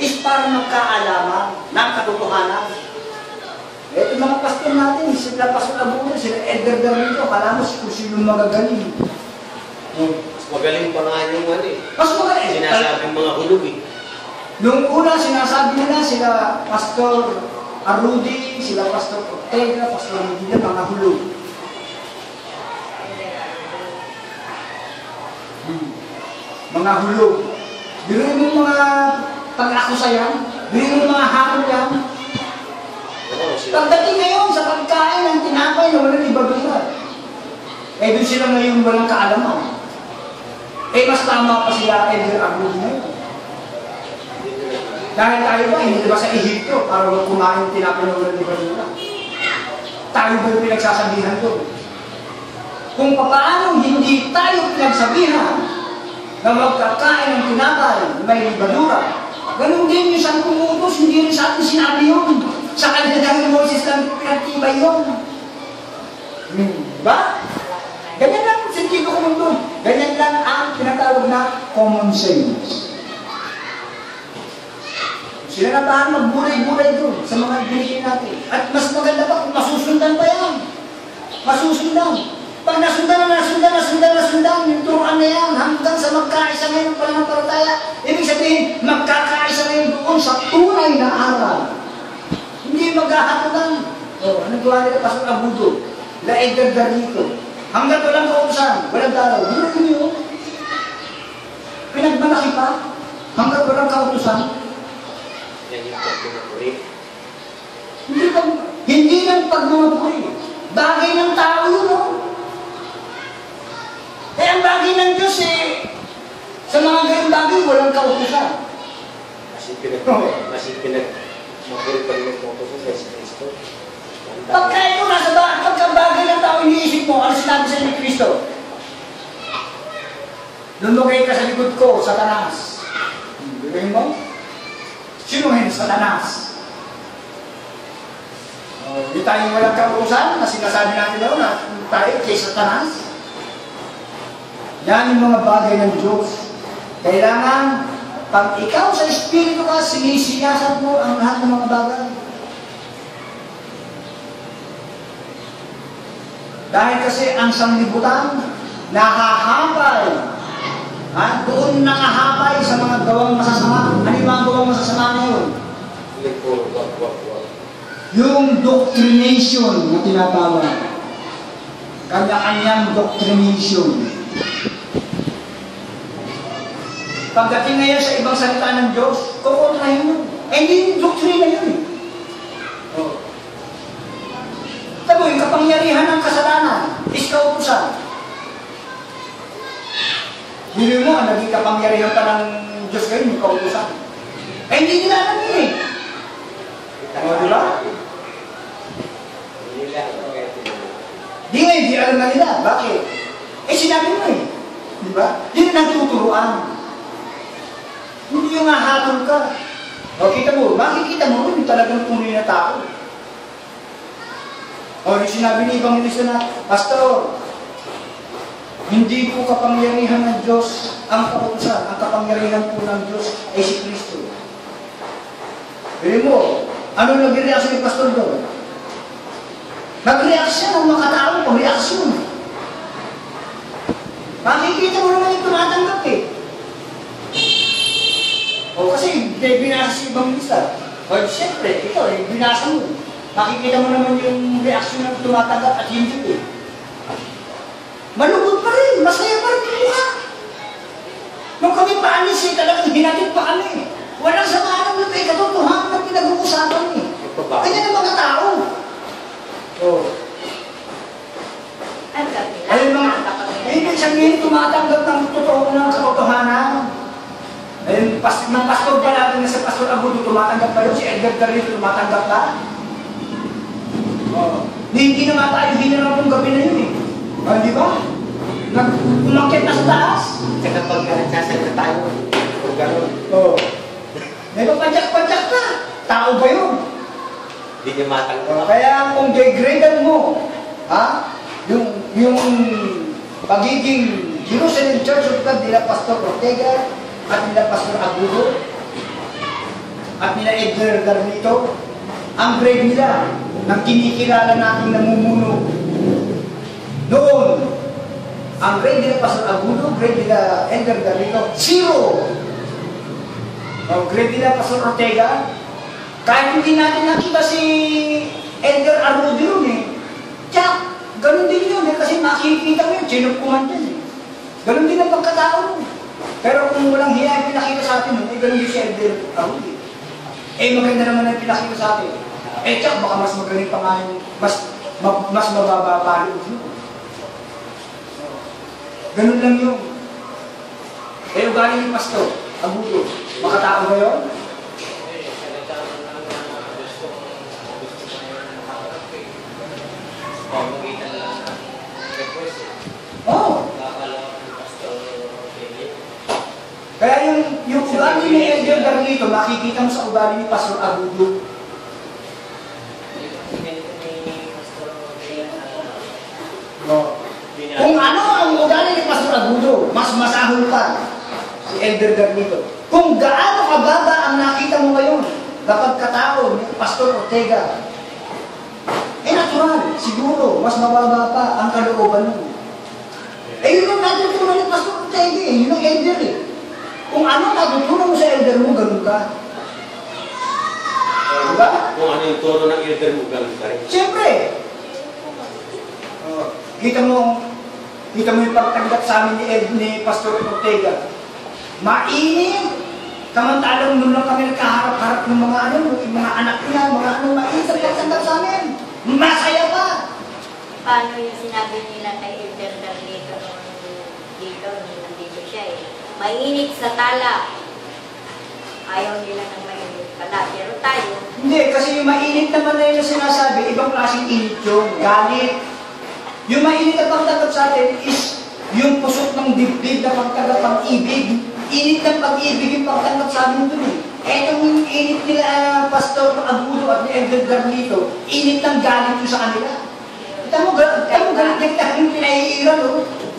is para magkaalaman ng katotohanan. Ito mga pastor natin, sila Pastor Abuno, sila Edgar Darito, kala mo kung sino magagaling. Mas magaling pa nga yung ano eh. Mas magaling. Sinasabing mga hulog eh. Noong una, sinasabi nila sila Pastor Arudi, sila Pastor Ortega, Pastor Medina, mga hulog. Mga hulog. Biruin mo mga pag-akusa yan, biruin mo mga harap yan. Pagdating ngayon sa pagkain ng tinapay na walang ibabura, eh doon sila ngayon walang kaalaman. Eh mas tama pa sila Edgar Arnold ngayon. Dahil tayo ba, hindi ba sa Ehipto para kumain ng tinapay na walang ibabura? Tayo ba yung pinagsasabihan doon? Kung paano hindi tayo pinagsabihan na magkakain ng tinapay na may ibabura, ganun din yung isang pumutos, hindi rin sa atin sinabi yun. Sa kanila dahil Moses lang pinagtibay yun. Diba? Ganyan lang ang sentido ko mundo. Ganyan lang ang tinatawag na common sense. Sila na tahan magburay-buray doon sa mga binigay natin. At mas maganda pa kung masusundan pa yan. Masusundan. Pag nasundan, yung turuan na yan hanggang sa magkaisa ngayon ng pananampalataya. Ibig sabihin, magkakaisa ngayon doon sa tunay na aral. Hindi maghahatulan. Anong gawa nila Pastor Abudo? La Edgar Darito. Hanggang walang kautusan, walang dalaw. Hindi yun. Pinagmalaki pa. Hanggang walang kautusan. Yan yung pagmamapuri. Hindi lang pagmamapuri. Bagay ng tao yun, no? Eh, ang bagay ng Diyos, eh, sa mga ganyan bagay, walang kautusan. Kasi mapuri pa rin ang kautusan sa Kristo. Pagka ito, pagkabagay ng tao, iniisip mo, ano sinabi sa ni Kristo? Lumugay ka sa likod ko, Satanas. Bigay mo? Sino ngayon, Satanas? Hindi tayong walang kautusan na sinasabi natin daw na tayo kay Satanas. Yan yung mga bagay ng Diyos. Kailangan, pag ikaw sa Espiritu ka, sinisiyasat mo ang lahat ng mga bagay. Dahil kasi ang sanglibutan, nahahabay. Doon nakahabay sa mga gawang masasama. Ano yung mga gawang masasama na yun? Yung doctrination na tinatawag. Kanya-kanyang doctrination. Pagdating ngayon sa ibang salita ng Diyos, kukontrahin mo. Eh, hindi yung doktrina yun eh. Tabo, yung kapangyarihan ng kasalanan, is kautusan. Hindi mo, naging kapangyarihan pa ng Diyos kayo, yung kautusan. Eh, hindi nila alam yun eh. Diba? Di nga, hindi alam na nila. Bakit? Eh, sinabi mo eh. Diba? Hindi na tuturuan. Hindi yung hahatol ka. O, kita mo, makikita mo rin talagang tunay na tao. O, yung sinabi ni Evangelista na, Pastor, hindi po kapangyarihan ng Diyos ang kautusan. Ang kapangyarihan po ng Diyos ay si Kristo. Pero mo, ano nag-reaction ni Pastor doon? Nag-reaction ng mga tao, pag-reaction. Makikita mo naman yung tumatanggap eh. O kasi binasa si Evangelista. O siyempre, ito eh, binasa mo. Makikita mo naman yung reaksyon ng tumatanggap at hindi eh. Malugod pa rin, masaya pa rin yung mukha. Nung kami paalis eh, talagang hinatid pa kami. Walang samaan ng lupa, katotohanan na pinag-uusapan eh. Kanya ng mga tao. Oh. Ayun mga, ibig sabihin tumatanggap ng totoo ng katotohanan. Ayun, ng pastor pa natin na sa Pastor Abudo, tumatanggap pa yun. Si Edgar Darito, tumatanggap pa. Oh. Hindi na nga tayo hinarap ng gabi na yun eh. Di ba? Umakyat na sa taas. Kaya pag nagsasalita tayo, o gano'n. Oo. May papadyak-padyak na. Tao ba yun? Hindi niya matanggap. Kaya kung degradean mo, yung pagiging Jerusalem Church of God nila Pastor Ortega at nila Pastor Abudo, at nila Edgar Garnito, ang grade nila ng kinikilala nating namumuno noon. Ang grade nila Pastor Agudo, grade nila Edgar Garnito, 0. Ang grade nila Pastor Ortega, kahit hindi natin nakita si Edgar Arroyo yun eh. Tiyak, ganun din yun eh, kasi makikita mo yun, sinupkuhan din eh. Ganun din ang pagkatao mo. Pero kung walang hiya yung pinakita sa atin, eh ganun din si Edgar Arroyo. Eh maganda naman ang pinakita sa atin. Eh tiyak, baka mas magaling pa nga yung, mas mababa pa rin yun. Ganun lang yun. Eh ugali ni Pastor Agudo, makatao ba yun? Oh. Kaya yung ugali ni Edgar Garnito, makikita mo sa ugali ni Pastor Agudo. Oh. Kung ano ang ugali ni Pastor Agudo, mas masahol pa si Edgar Garnito. Kung gaano kababa ang nakita mo ngayon kapag katao ni Pastor Ortega, eh natural, siguro, mas mababa pa ang kalooban mo. Eh yun ang natutunan ni Pastor Ortega eh, yun ang elder eh. Kung ano natutunan mo sa elder mo, ganun ka. Diba? Kung ano yung turo ng elder mo, ganun ka rin. Siyempre. Kita mo yung pagtanggap sa amin ni Pastor Ortega. Mainit. Kamantalang nun lang kami nagkaharap-harap ng mga yung mga anak niya, mga mainit sa pagtanggap sa amin. Masaya pa. Paano yung sinabi nila kay Elder Garnito dito, nandito siya eh. Mainit sa tala. Ayaw nila ng mainit pala. Pero tayo, Hindi, kasi yung mainit naman na yung sinasabi, ibang klaseng init yung galit. Yung mainit na pagtanggap sa atin is yung pusok ng dibdib na pagtanggap ng ibig. Init ng pag-ibig yung pagtanggap sa amin dun eh. Etong yung init nila Pastor Agudo at ni Edgar Garnito, init ng galit yung sa kanila. Kita mo galit yung pinaiiran, no? ano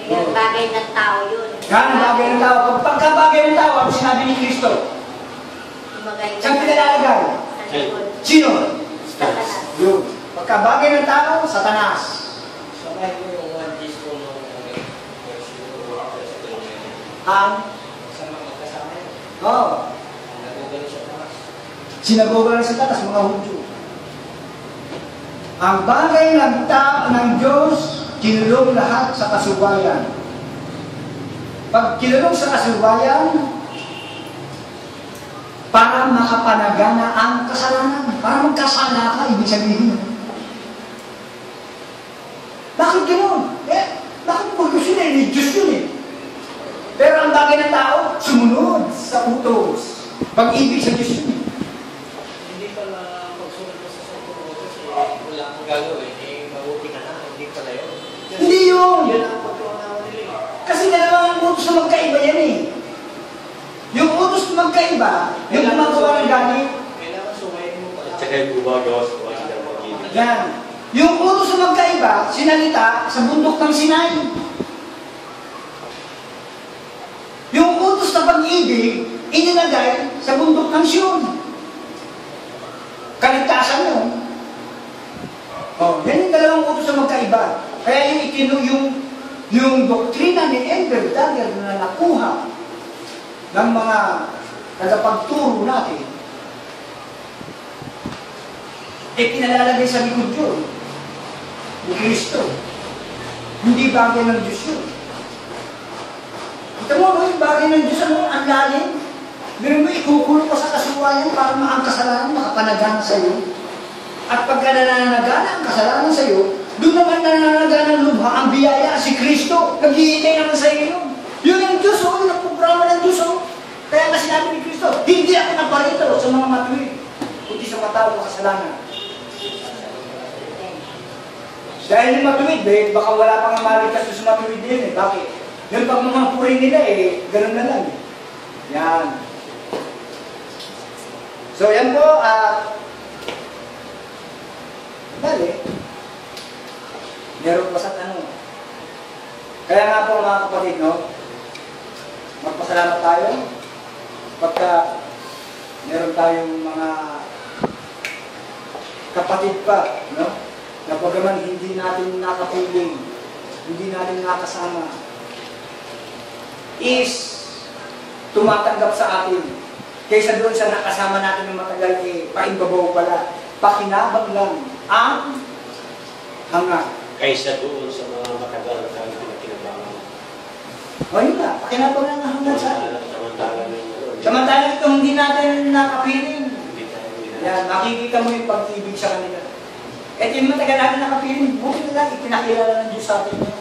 yung bagay ng tao yun. Yan, bagay ng tao. Pagkabagay ng tao, ang sinabi ni Kristo, saan pinalalagay? Sa likod. Sino? Satanas. Yun. Pagkabagay ng tao, Satanas. Sabay mo yung one dish ko nung Ang? sa mga kasama yun. Oo. Nagugal siya taas. Sinagoga ng Satanas, mga Hudyo. Ang bagay ng Diyos, kinulong lahat sa kasubayan. Pag kinulong sa kasubayan, para makapanagana ang kasalanan. Para magkasala ka, ibig sabihin. Bakit gano'n? Bakit mo gusto yun eh? Diyos yun eh. Pero ang bagay ng tao, sumunod sa utos. Pag-ibig sa Diyos yun eh. Hindi pala magsunod mo sa sakong utos wala kang gagawin, mabuti ka na, hindi pala yun. Hindi yun! Yan ang pagkaunawa nila eh. Kasi dalawang utos na magkaiba yan eh. Yung utos na magkaiba, yung gumagawa ng galit, Kailangan sumayin mo pala. At saka yung gumagawa sa kanya ng pag-ibig. yan. Yung utos na magkaiba, sinalita sa bundok ng Sinai. Yung utos na pag-ibig, inilagay sa bundok ng Sion. Kaligtasan mo. Yan yung dalawang utos na magkaiba. Kaya yung doktrina ni Elder Daniel na nakuha ng mga tagapagturo natin, pinalalagay sa likod yun ni Kristo. Hindi bagay ng Diyos yun. Ito mo, yung bagay ng Diyos, ang lalim. Ganun mo, ikukulong ka sa kasuwayan para ang kasalanan makapanagana sa iyo. At pagka nananagana ang kasalanan sa iyo, doon naman nananagana ng lubha, ang biyaya, si Kristo, naghihintay naman sa iyo. Yun ang Diyos, yun ang programa ng Diyos. Kaya nga sinabi ni Kristo, hindi ako naparito sa mga matuwid, kundi sa matao ng kasalanan. Dahil yung matuwid, baka wala pang malikas sa matuwid din eh. Bakit? Yung pag mga puri nila ganun na lang eh. Yan. So yan po, dali. Meron pa sa tanong. Kaya nga po mga kapatid, no? Magpasalamat tayo. Pagka meron tayong mga kapatid pa, no? Na bagaman hindi natin nakapiling, hindi natin nakasama, is tumatanggap sa atin. Kaysa doon sa nakasama natin ng matagal, paimbabaw pala, pakinabang lang ang hanga. Kaysa doon sa mga matagal na tayo pinakinabangan. O yun na, pakinabang lang ang hanga sa atin. Samantala na yun. Samantalang itong hindi natin nakapiling, Hindi tayo yan, makikita mo yung pag-ibig sa kanila. At yung matagal natin nakapiling, buti na lang, ipinakilala ng Diyos sa atin yun.